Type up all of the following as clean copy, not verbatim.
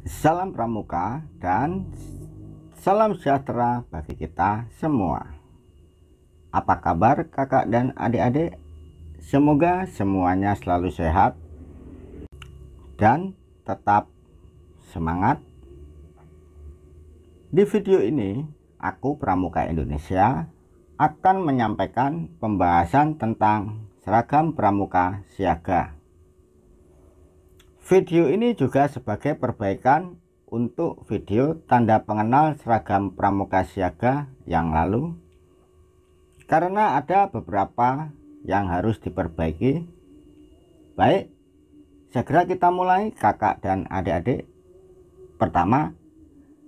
Salam pramuka dan salam sejahtera bagi kita semua. Apa kabar kakak dan adik-adik? Semoga semuanya selalu sehat dan tetap semangat. Di video ini, aku Pramuka Indonesia akan menyampaikan pembahasan tentang seragam pramuka siaga. Video ini juga sebagai perbaikan untuk video tanda pengenal seragam pramuka siaga yang lalu, karena ada beberapa yang harus diperbaiki. Baik, segera kita mulai kakak dan adik-adik. Pertama,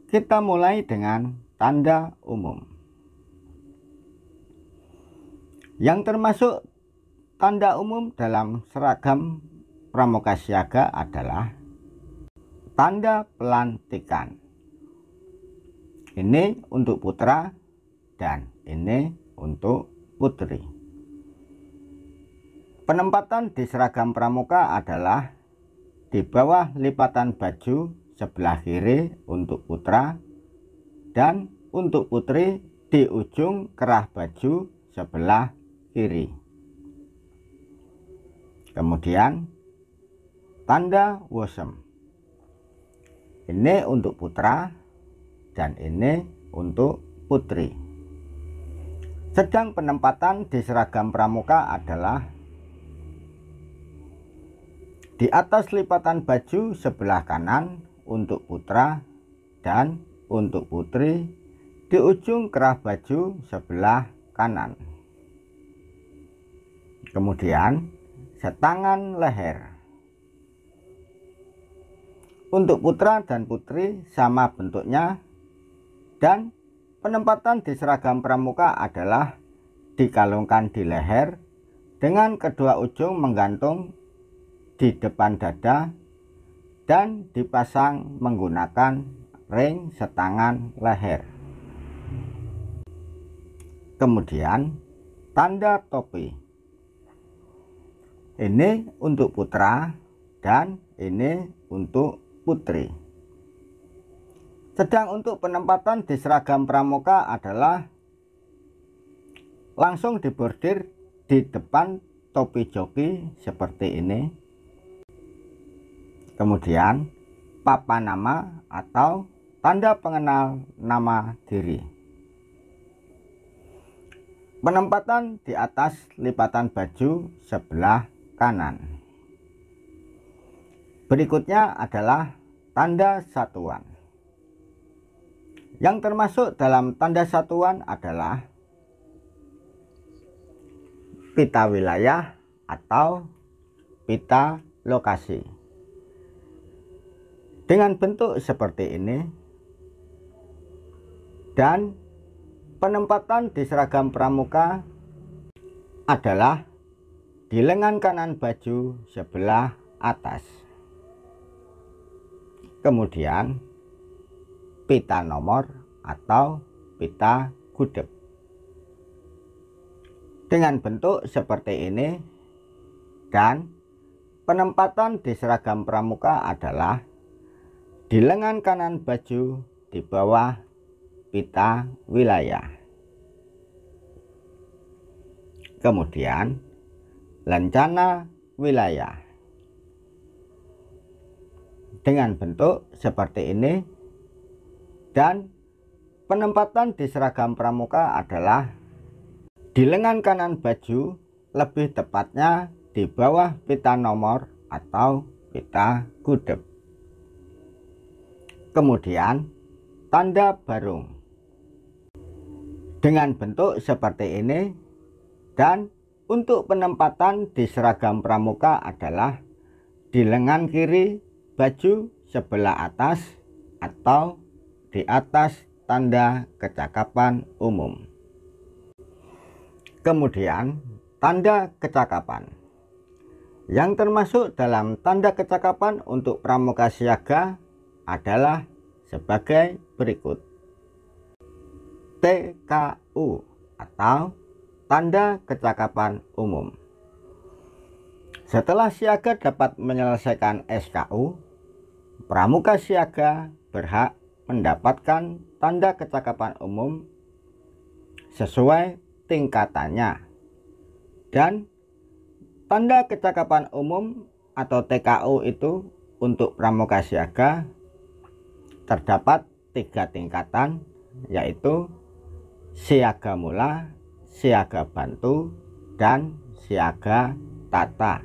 kita mulai dengan tanda umum. Yang termasuk tanda umum dalam seragam pramuka siaga adalah tanda pelantikan. Ini untuk putra dan ini untuk putri. Penempatan di seragam pramuka adalah di bawah lipatan baju sebelah kiri untuk putra dan untuk putri di ujung kerah baju sebelah kiri. Kemudian tanda wosem. Ini untuk putra dan ini untuk putri. Sedang penempatan di seragam pramuka adalah di atas lipatan baju sebelah kanan untuk putra dan untuk putri di ujung kerah baju sebelah kanan. Kemudian setangan leher. Untuk putra dan putri sama bentuknya, dan penempatan di seragam pramuka adalah dikalungkan di leher dengan kedua ujung menggantung di depan dada dan dipasang menggunakan ring setangan leher. Kemudian tanda topi. Ini untuk putra dan ini untuk putri. Sedang untuk penempatan di seragam pramuka adalah langsung dibordir di depan topi joki seperti ini. Kemudian papan nama atau tanda pengenal nama diri. Penempatan di atas lipatan baju sebelah kanan. Berikutnya adalah tanda satuan. Yang termasuk dalam tanda satuan adalah pita wilayah atau pita lokasi. Dengan bentuk seperti ini, dan penempatan di seragam pramuka adalah di lengan kanan baju sebelah atas. Kemudian pita nomor atau pita gudeg dengan bentuk seperti ini, dan penempatan di seragam pramuka adalah di lengan kanan baju di bawah pita wilayah. Kemudian lencana wilayah dengan bentuk seperti ini, dan penempatan di seragam pramuka adalah di lengan kanan baju, lebih tepatnya di bawah pita nomor atau pita gudeg. Kemudian tanda barung dengan bentuk seperti ini, dan untuk penempatan di seragam pramuka adalah di lengan kiri baju sebelah atas atau di atas tanda kecakapan umum. Kemudian tanda kecakapan. Yang termasuk dalam tanda kecakapan untuk pramuka siaga adalah sebagai berikut. TKU atau tanda kecakapan umum. Setelah siaga dapat menyelesaikan SKU, pramuka siaga berhak mendapatkan tanda kecakapan umum sesuai tingkatannya, dan tanda kecakapan umum atau TKU itu untuk pramuka siaga terdapat 3 tingkatan, yaitu siaga mula, siaga bantu, dan siaga tata.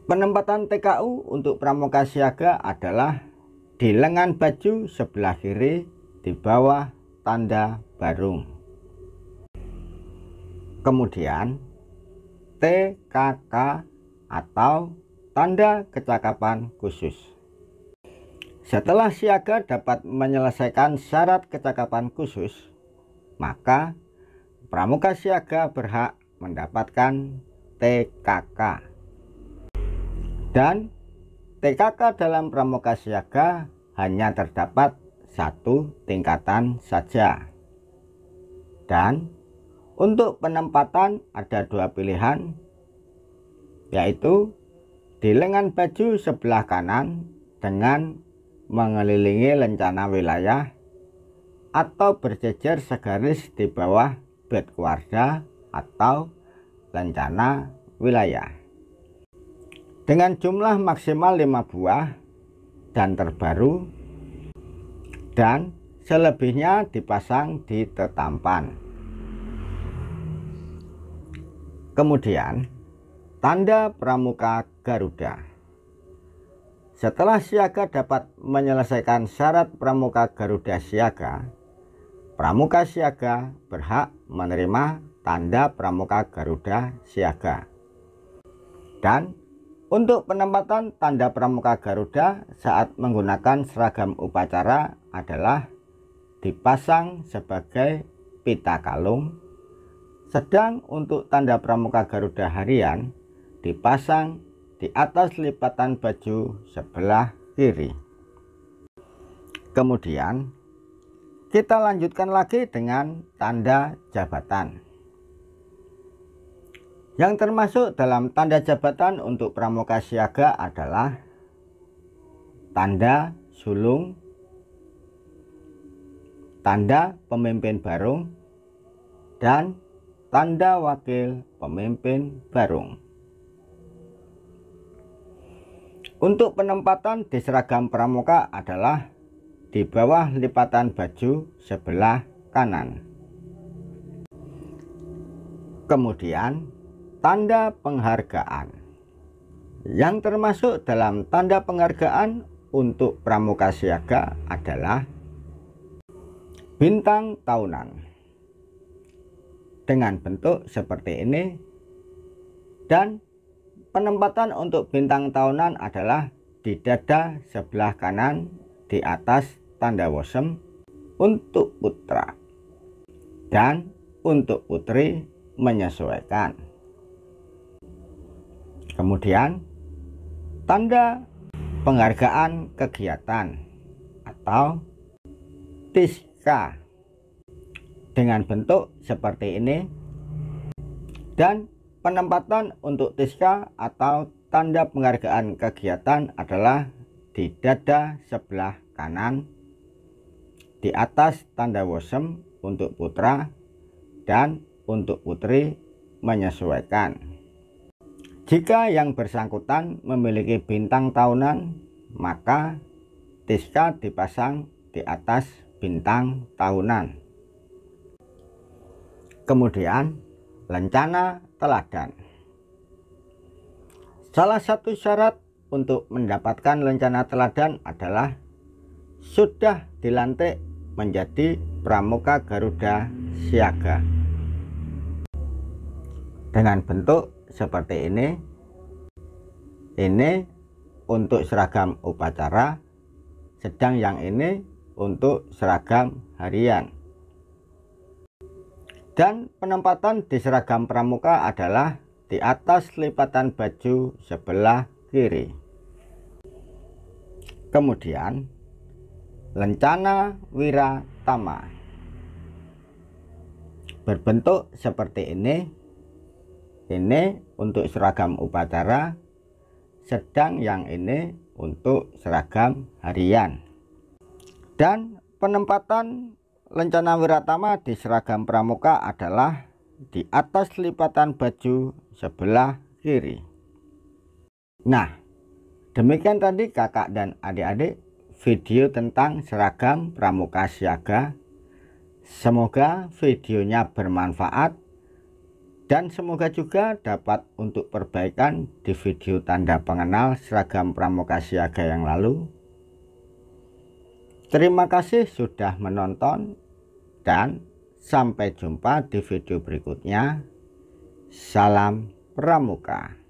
Penempatan TKU untuk pramuka siaga adalah di lengan baju sebelah kiri di bawah tanda barung. Kemudian TKK atau tanda kecakapan khusus. Setelah siaga dapat menyelesaikan syarat kecakapan khusus, maka pramuka siaga berhak mendapatkan TKK. Dan TKK dalam pramuka siaga hanya terdapat 1 tingkatan saja. Dan untuk penempatan ada 2 pilihan, yaitu di lengan baju sebelah kanan dengan mengelilingi lencana wilayah atau berjejer segaris di bawah bedkuarda atau lencana wilayah dengan jumlah maksimal 5 buah dan terbaru, dan selebihnya dipasang di tetampan. Kemudian tanda pramuka Garuda. Setelah siaga dapat menyelesaikan syarat pramuka Garuda siaga, pramuka siaga berhak menerima tanda pramuka Garuda siaga. Dan untuk penempatan tanda pramuka Garuda saat menggunakan seragam upacara adalah dipasang sebagai pita kalung, sedang untuk tanda pramuka Garuda harian dipasang di atas lipatan baju sebelah kiri. Kemudian kita lanjutkan lagi dengan tanda jabatan. Yang termasuk dalam tanda jabatan untuk pramuka siaga adalah tanda sulung, tanda pemimpin barung, dan tanda wakil pemimpin barung. Untuk penempatan di seragam pramuka adalah di bawah lipatan baju sebelah kanan. Kemudian tanda penghargaan. Yang termasuk dalam tanda penghargaan untuk pramuka siaga adalah bintang tahunan dengan bentuk seperti ini, dan penempatan untuk bintang tahunan adalah di dada sebelah kanan di atas tanda wosem untuk putra, dan untuk putri menyesuaikan. Kemudian tanda penghargaan kegiatan atau TISKA dengan bentuk seperti ini, dan penempatan untuk TISKA atau tanda penghargaan kegiatan adalah di dada sebelah kanan di atas tanda wosem untuk putra, dan untuk putri menyesuaikan. Jika yang bersangkutan memiliki bintang tahunan, maka TISKA dipasang di atas bintang tahunan. Kemudian lencana teladan. Salah satu syarat untuk mendapatkan lencana teladan adalah sudah dilantik menjadi pramuka Garuda siaga dengan bentuk seperti ini. Ini untuk seragam upacara, sedang yang ini untuk seragam harian. Dan penempatan di seragam pramuka adalah di atas lipatan baju sebelah kiri. Kemudian lencana wiratama berbentuk seperti ini. Ini untuk seragam upacara, sedang yang ini untuk seragam harian. Dan penempatan lencana wiratama di seragam pramuka adalah di atas lipatan baju sebelah kiri. Nah, demikian tadi kakak dan adik-adik video tentang seragam pramuka siaga. Semoga videonya bermanfaat dan semoga juga dapat untuk perbaikan di video tanda pengenal seragam pramuka siaga yang lalu. Terima kasih sudah menonton dan sampai jumpa di video berikutnya. Salam Pramuka.